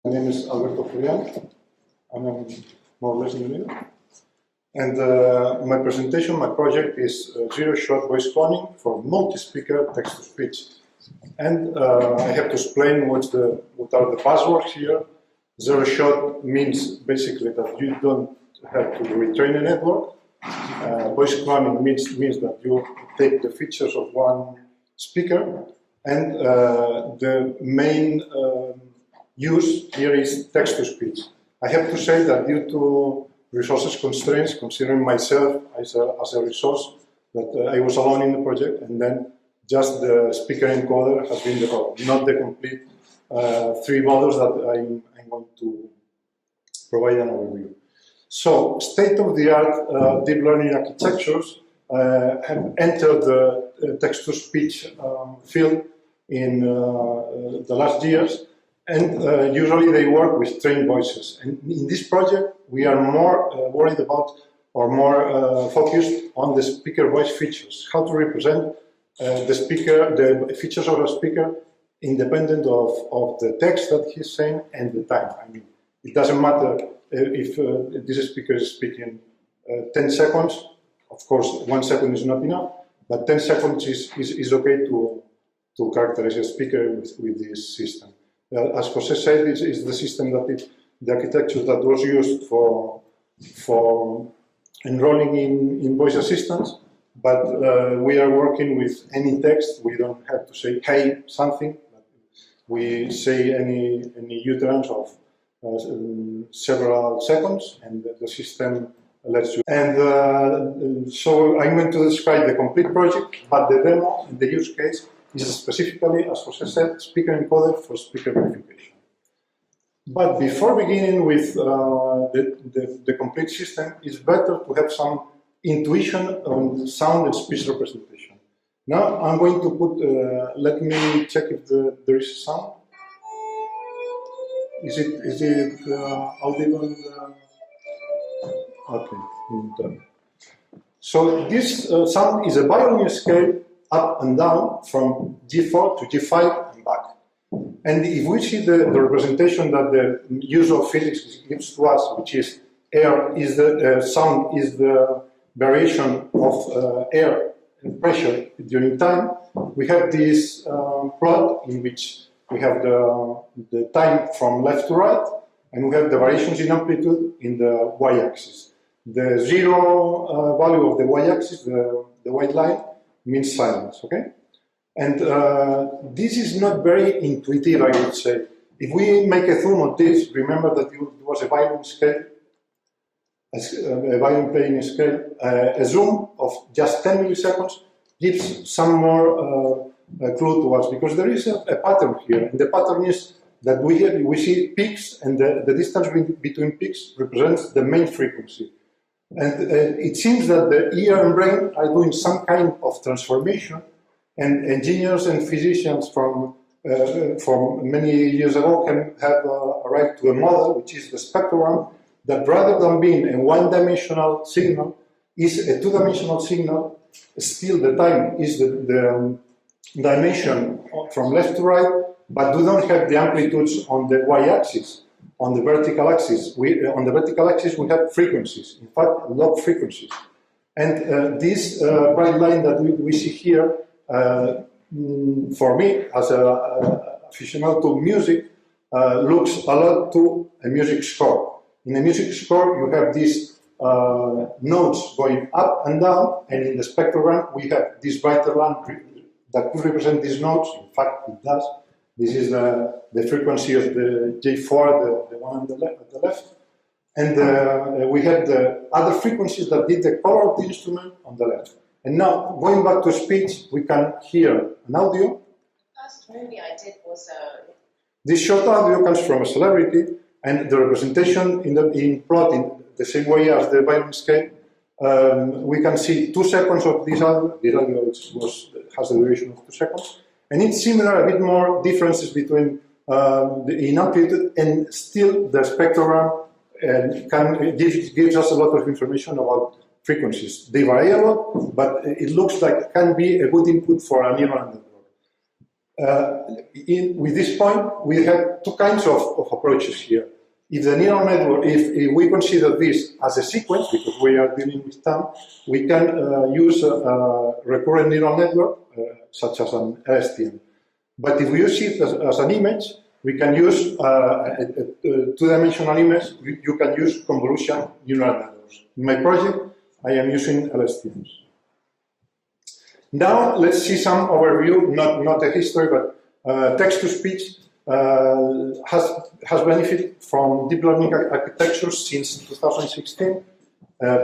My name is Alberto Julian, and I'm more or less in the middle. And my presentation, my project is zero-shot voice cloning for multi-speaker text-to-speech. And I have to explain what are the buzzwords here. Zero-shot means basically that you don't have to retrain a network. Voice cloning means that you take the features of one speaker, and the main use here is text-to-speech. I have to say that due to resources constraints, considering myself as a resource, that I was alone in the project, and then just the speaker encoder has been developed, not the complete 3 models that I'm going to provide an overview. So, state-of-the-art deep learning architectures have entered the text-to-speech field in the last years, and usually they work with trained voices. And in this project, we are more worried about, or more focused on the speaker voice features, how to represent the features of a speaker independent of the text that he's saying and the time. I mean, it doesn't matter if this speaker is speaking 10 seconds. Of course, 1 second is not enough, but 10 seconds is okay to characterize a speaker with this system. As Jose said, this is the system the architecture that was used for enrolling in voice assistants, but we are working with any text. We don't have to say, hey, something. We say any utterance of several seconds, and the system lets you. And so I'm going to describe the complete project, but the demo and the use case is specifically, as Jose said, speaker encoder for speaker verification. But before beginning with the complete system, it's better to have some intuition on sound and speech representation. Now I'm going to put, let me check if there is sound. Is it audible? Okay. So this sound is a violin scale up and down from G4 to G5 and back. And if we see the representation that the use of physics gives to us, which is air is the sound is the variation of air and pressure during time, we have this plot in which we have the time from left to right, and we have the variations in amplitude in the y-axis. The zero value of the y-axis, the white line, means silence, okay? And this is not very intuitive, I would say. If we make a zoom on this, remember that it was a violin scale, a violin playing scale. A zoom of just 10 milliseconds gives some more clue to us, because there is a pattern here, and the pattern is that we see peaks, and the distance between peaks represents the main frequency. And it seems that the ear and brain are doing some kind of transformation, and engineers and physicians from many years ago can have arrived to a model, which is the spectrogram, that rather than being a one-dimensional signal, is a two-dimensional signal. Still, the time is the dimension from left to right, but we don't have the amplitudes on the y-axis. On the vertical axis, we have frequencies, in fact, log frequencies. And this bright line that we see here, for me, as an aficionado to music, looks a lot to a music score. In a music score, you have these notes going up and down, and in the spectrogram, we have this brighter line that could represent these notes. In fact, it does. This is the frequency of the J4, the one on the left. And we have the other frequencies that did the color of the instrument on the left. And now, going back to speech, we can hear an audio. The first movie I did was This short audio comes from a celebrity, and the representation in plot in the same way as the violin scale. We can see 2 seconds of this audio. The audio has a duration of 2 seconds. And it's similar, a bit more differences between in amplitude, and still the spectrogram gives us a lot of information about frequencies. They vary a lot, but it looks like it can be a good input for a neural network. with this point, we have two kinds of approaches here. If the neural network, if we consider this as a sequence, because we are dealing with time, we can use a recurrent neural network, such as an LSTM. But if we use it as an image, we can use a two-dimensional image. You can use convolution neural networks. In my project, I am using LSTMs. Now, let's see some overview, not a history, but text-to-speech has benefited from deep learning architectures since 2016.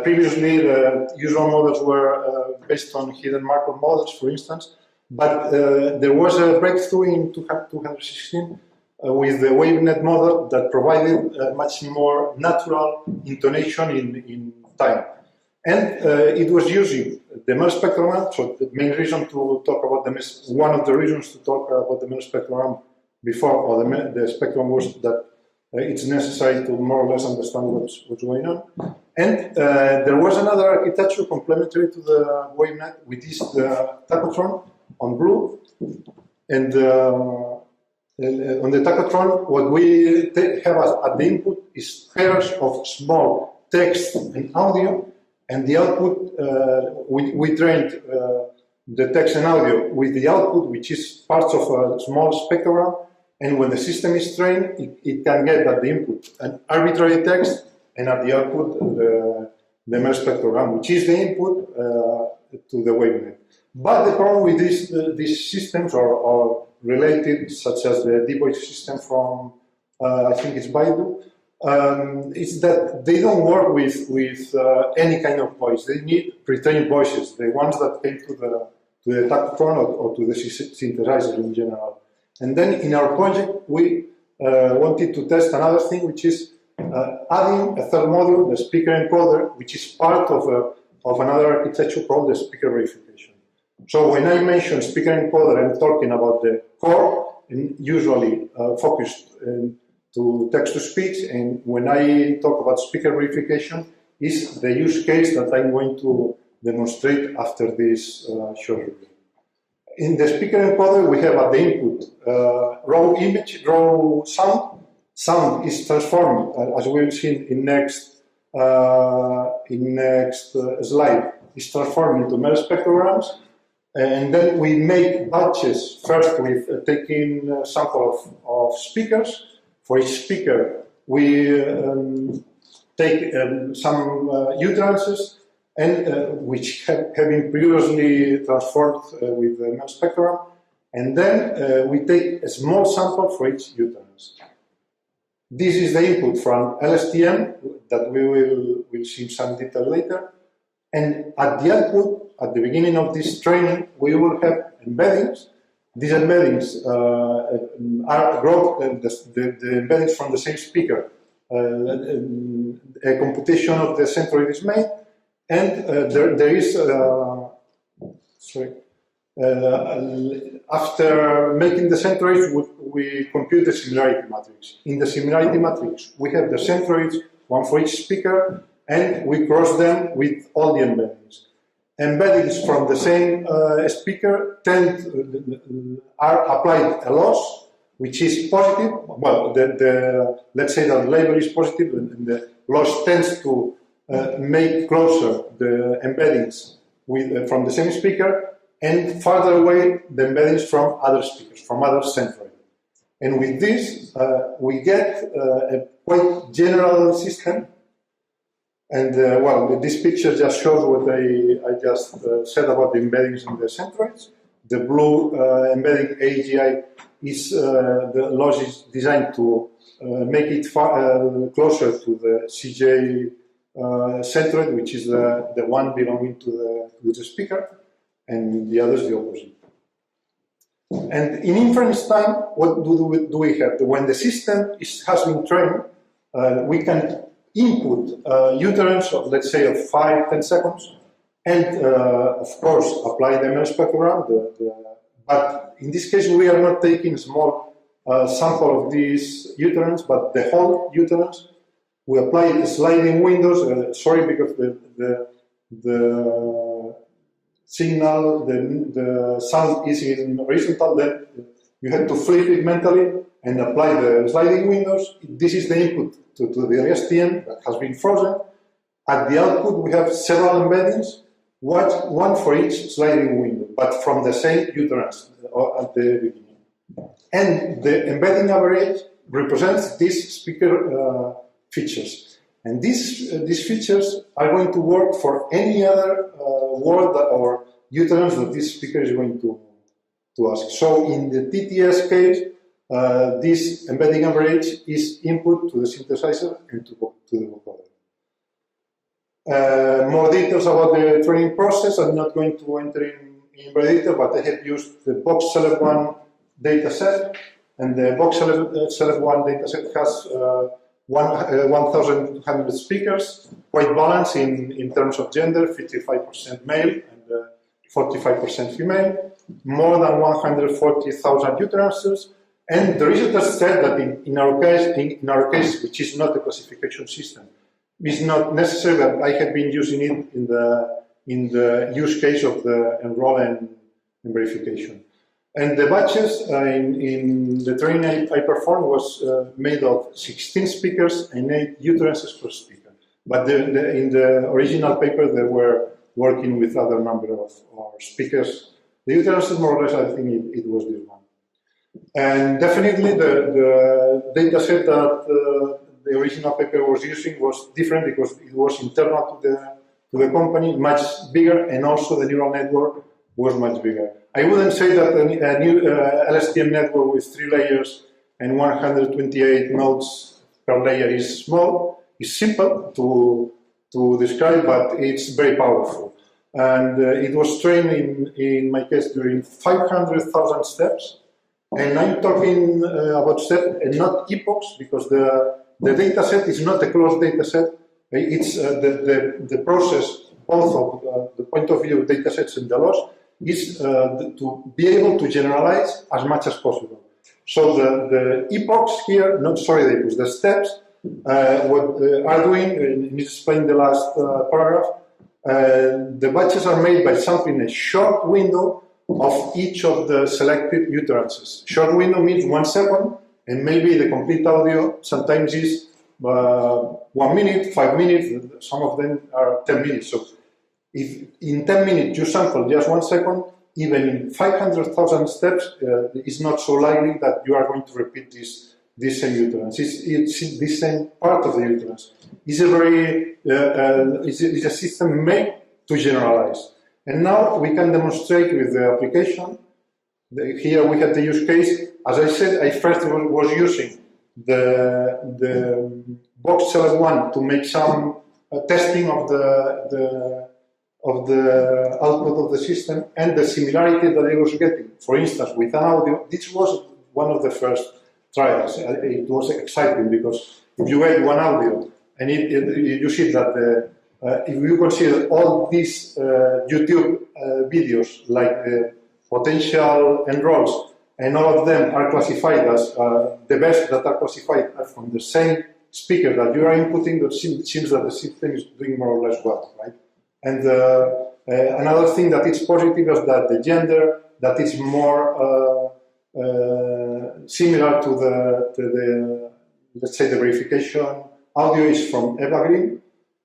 Previously, the usual models were based on hidden Markov models, for instance, but there was a breakthrough in 2016 with the WaveNet model that provided much more natural intonation in time. And it was using the Mel spectrogram. So the main reason to talk about one of the reasons to talk about the Mel spectrogram before, or the spectrum, was that it's necessary to more or less understand what's going on. And there was another architecture complementary to the WaveNet, which is the tachotron on blue. And on the tachotron, what we have at the input is pairs of small text and audio. And the output, we trained the text and audio with the output, which is parts of a small spectrogram. And when the system is trained, it can get at the input an arbitrary text, and at the output, the Mel spectrogram, which is the input to the WaveNet. But the problem with these systems are related, such as the deep voice system from, I think it's Baidu, is that they don't work with any kind of voice. They need pre-trained voices, the ones that came to the tachotron or to the synthesizer in general. And then in our project, we wanted to test another thing, which is adding a third module, the speaker encoder, which is part of another architecture called the speaker verification. So when I mention speaker encoder, I'm talking about the core, and usually focused to text-to-speech, and when I talk about speaker verification, is the use case that I'm going to demonstrate after this short review. In the speaker encoder, we have at the input raw image, raw sound. Sound is transformed, as we'll see in next slide, is transformed into Mel spectrograms. And then we make batches, first with taking a sample of speakers. For each speaker, we take some utterances, and which have been previously transformed with the Mel spectrum, and then we take a small sample for each utterance. This is the input from LSTM that we will see in some detail later, and at the output, at the beginning of this training, we will have embeddings. These embeddings are the embeddings from the same speaker. A computation of the centroid is made, and there is after making the centroids, we compute the similarity matrix. In the similarity matrix, we have the centroids, one for each speaker, and we cross them with all the embeddings. Embeddings from the same speaker are applied a loss, which is positive. Well, let's say that the label is positive, and the loss tends to make closer the embeddings from the same speaker, and farther away the embeddings from other speakers, from other centroids. And with this, we get a quite general system. And well, this picture just shows what I just said about the embeddings in the centroids. The blue embedding AGI is the loss is designed to make it closer to the CJ centroid, which is the one belonging to the speaker, and the other is the opposite. And in inference time, what do we have? When the system has been trained, we can input utterance of, let's say, of 5-10 seconds, and of course apply the Mel spectrogram. But in this case, we are not taking a small sample of these utterance, but the whole utterance. We apply sliding windows. Sorry, because the signal, the sound is in horizontal. Then You had to flip it mentally and apply the sliding windows. This is the input to the LSTM that has been frozen. At the output, we have several embeddings, one for each sliding window, but from the same utterance at the beginning. And the embedding average represents these speaker features. And these features are going to work for any other word or utterance that this speaker is going to ask. So in the TTS case, this embedding average is input to the synthesizer and to the vocoder. More details about the training process. I'm not going to enter in very detail, but I have used the Box Select 1 dataset, and the Box Select 1 dataset has 1,200 speakers, quite balanced in terms of gender, 55% male and 45% female, more than 140,000 utterances. And the researchers said that in our case, which is not a classification system, it's not necessary that I have been using it in the use case of the enroll and verification. And the batches in the training I performed was made of 16 speakers and 8 utterances per speaker. But in the original paper, they were working with other number of speakers. The utterances, more or less, I think it was this one. And definitely the data set that the original paper was using was different because it was internal to the company, much bigger, and also the neural network was much bigger. I wouldn't say that a new LSTM network with 3 layers and 128 nodes per layer is small. It's simple to describe, but it's very powerful. And it was trained, in my case, during 500,000 steps. And I'm talking about steps and not epochs, because the data set is not a closed data set. It's the process, both of the point of view of data sets and the loss, is to be able to generalize as much as possible. So the epochs here, the steps, what are doing, and it's explained in the last paragraph, the batches are made by sampling a short window of each of the selected utterances. Short window means 1 second, and maybe the complete audio sometimes is 1 minute, 5 minutes, some of them are 10 minutes. So if in 10 minutes you sample just 1 second, even in 500,000 steps, it's not so likely that you are going to repeat this same utterance. It's the same part of the utterance. It's a system made to generalize. And now we can demonstrate with the application. Here we have the use case. As I said, I first was using the Box Select 1 to make some testing of the output of the system and the similarity that I was getting. For instance, with an audio, this was one of the first trials. It was exciting because if you get one audio and you see that if you consider all these YouTube videos like the potential enrolls, and all of them are classified as the best that are classified are from the same speaker that you are inputting, it seems that the system is doing more or less well, right? And another thing that is positive is that the gender that is more similar to the let's say the verification audio is from Eva Green,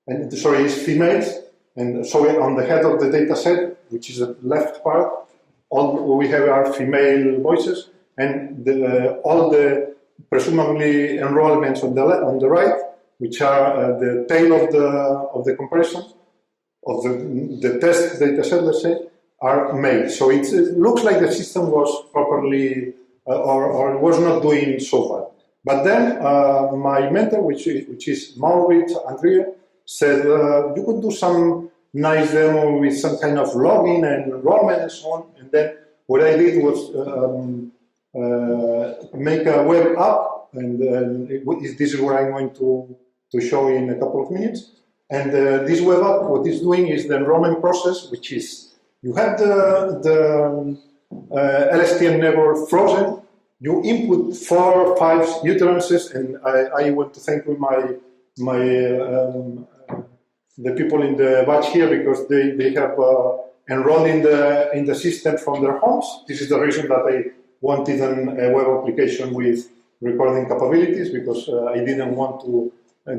and is females, and so on the head of the data set, which is the left part, all we have are female voices, and all the presumably enrollments on the right, which are the tail of the comparison of the test data set, let's say, are male. So it looks like the system was properly or was not doing so bad. But then my mentor, which is Maurits Andrea, said you could do some nice demo with some kind of login and enrollment and so on. And then what I did was make a web app, and this is what I'm going to show in a couple of minutes. And this web app, what it's doing is the enrollment process, which is you have the LSTM network frozen. You input 4 or 5 utterances, and I want to thank the people in the batch here because they have enrolled in the system from their homes. This is the reason that wanted a web application with recording capabilities because I didn't want to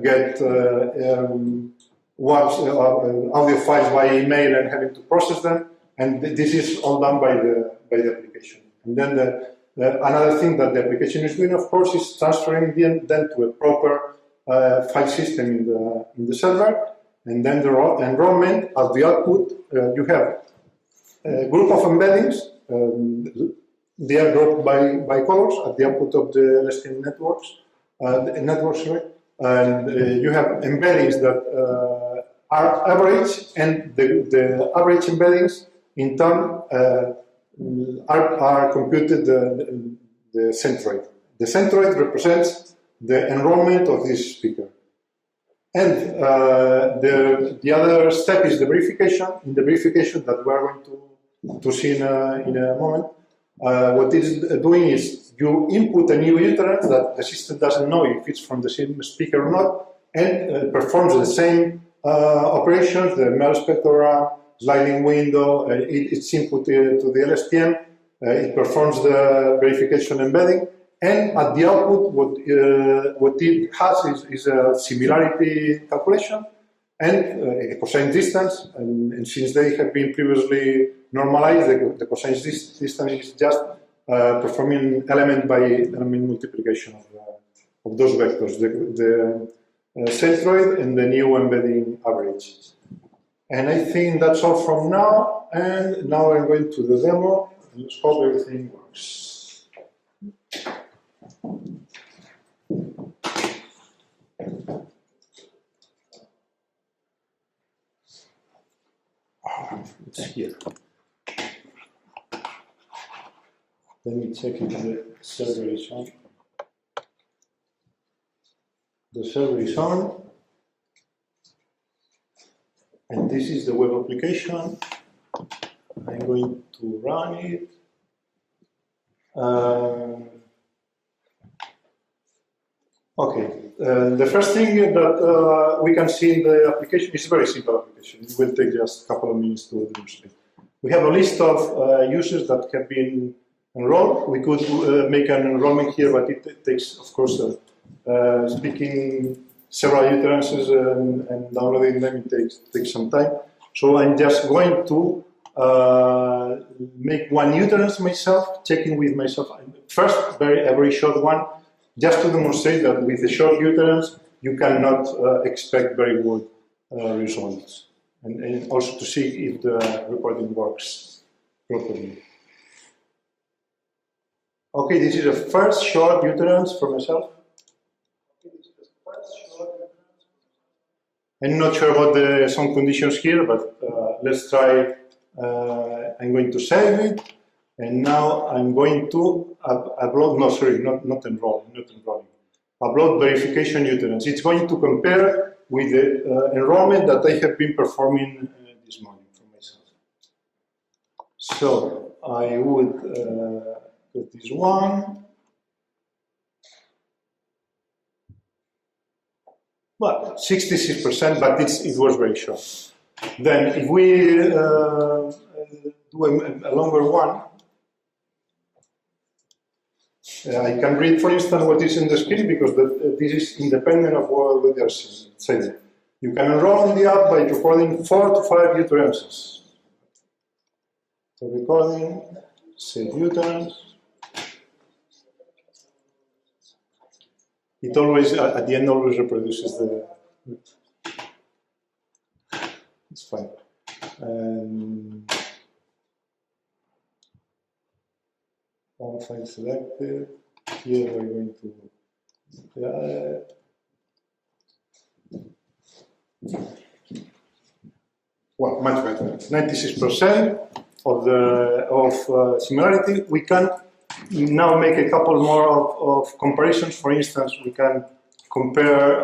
get audio files by email and having to process them. And this is all done by the application. And then another thing that the application is doing, of course, is transferring them to a proper file system in the server. And then the enrollment at the output, you have a group of embeddings. They are grouped by colors at the output of the LSTM networks. And you have embeddings that are average, and the average embeddings in turn are computed the centroid. The centroid represents the enrollment of this speaker. And the other step is the verification. In the verification that we are going to see in a moment, what it is doing is you input a new utterance that the system doesn't know if it's from the same speaker or not, and performs the same operations, the MEL spectrogram, sliding window, it's input to the LSTM, it performs the verification embedding, and at the output, what it has is a similarity calculation and a cosine distance. And since they have been previously normalized, the cosine distance is just performing element by element multiplication of those vectors, the centroid and the new embedding average. And I think that's all from now. And now I'm going to the demo. Let's hope everything works. It's here. Let me check if the server is on. The server is on. And this is the web application. I'm going to run it. Okay, the first thing that we can see in the application is a very simple application. It will take just a couple of minutes to demonstrate. We have a list of users that have been enrolled. We could make an enrollment here, but it takes, of course, speaking several utterances and downloading them, it takes some time. So I'm just going to make one utterance myself, checking with myself. First, a very short one, just to demonstrate that with the short utterance, you cannot expect very good results. And also to see if the recording works properly. Okay, this is a first short utterance for myself. I'm not sure about the sound conditions here, but let's try. I'm going to save it, and now I'm going to upload. No, sorry, not enrolling. Upload verification utterance. It's going to compare with the enrollment that I have been performing this morning for myself. So I would put this one. Well, 66%, but it was very short. Then, if we do a longer one, I can read, for instance, what is in the screen because this is independent of what they are saying. You can enroll in the app by recording 4 to 5 utterances. So, recording, save utterance. It always, at the end, always reproduces the. It's fine. One file selected. Here we're going to. Well, much better. 96% of similarity. We can now make a couple more of comparisons. For instance, we can compare,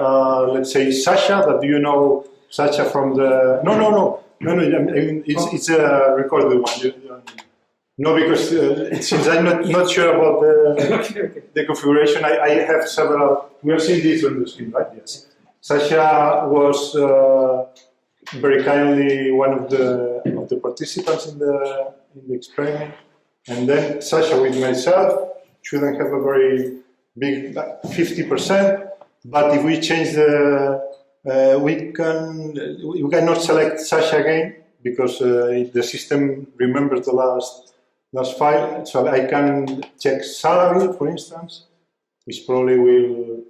let's say, Sasha. That do you know Sasha from the? No. I mean, it's a recorded one. No, because since I'm not sure about the configuration, I have several. We are seeing this on the screen, right? Yes. Sasha was very kindly one of the participants in the experiment. and then Sasha with myself shouldn't have a very big 50%. But if we change we cannot select Sasha again because the system remembers the last file. So I can check salary, for instance, which probably will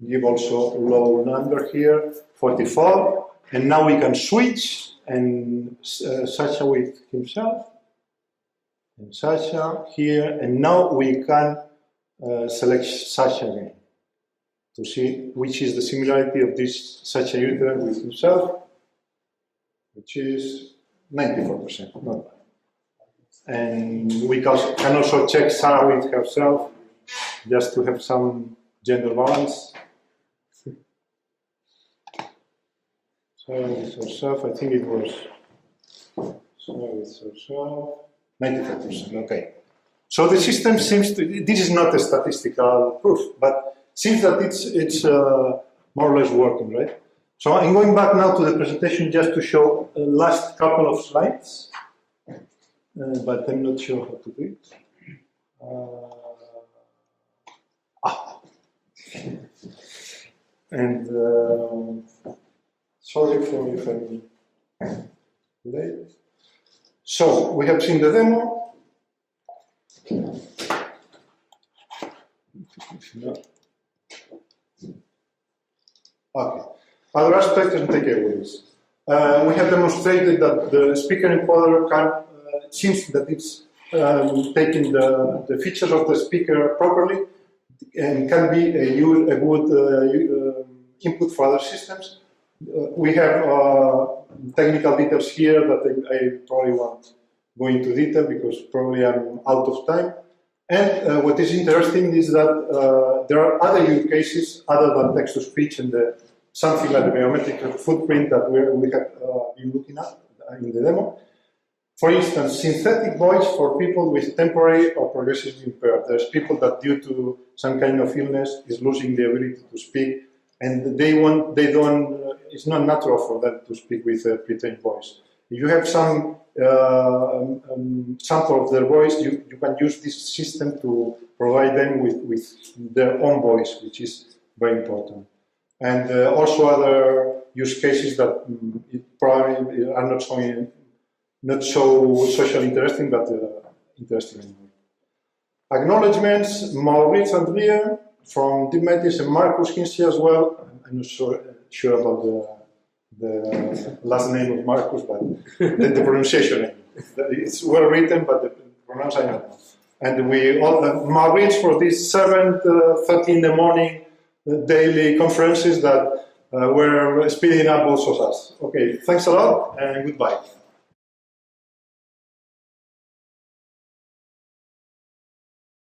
give also a low number here, 44. And now we can switch and Sasha with himself, and Sasha here, and now we can select Sasha again to see which is the similarity of this Sasha user with himself, which is 94%, not bad. And we can also check Sarah with herself, just to have some gender balance. Sarah with herself, I think it was Sarah with herself, 95%, okay. So the system seems to, this is not a statistical proof, but seems that it's more or less working, right? So I'm going back now to the presentation just to show the last couple of slides, but I'm not sure how to do it. And sorry for if I'm late. So we have seen the demo. Okay. Other aspects and takeaways. We have demonstrated that the speaker encoder can, it seems that it's taking the features of the speaker properly and can be a good input for other systems. We have technical details here that I probably won't go into detail because probably I'm out of time. And what is interesting is that there are other use cases other than text-to-speech and something like the biometric footprint that we have been looking at in the demo. For instance, synthetic voice for people with temporary or progressively impaired. There's people that due to some kind of illness is losing the ability to speak, and it's not natural for them to speak with a pre-trained voice. If you have some sample of their voice, you can use this system to provide them with their own voice, which is very important. And also other use cases that probably are not so socially interesting, but interesting anyway. Acknowledgements, Maurice Andrier from DeMattis and Marcus Kinsey as well. I'm not sure about the last name of Marcus, but the pronunciation. It's well written, but the pronunciation I don't know. And we all Maurice for these 7:30 in the morning daily conferences that were speeding up also us. Okay, thanks a lot and goodbye.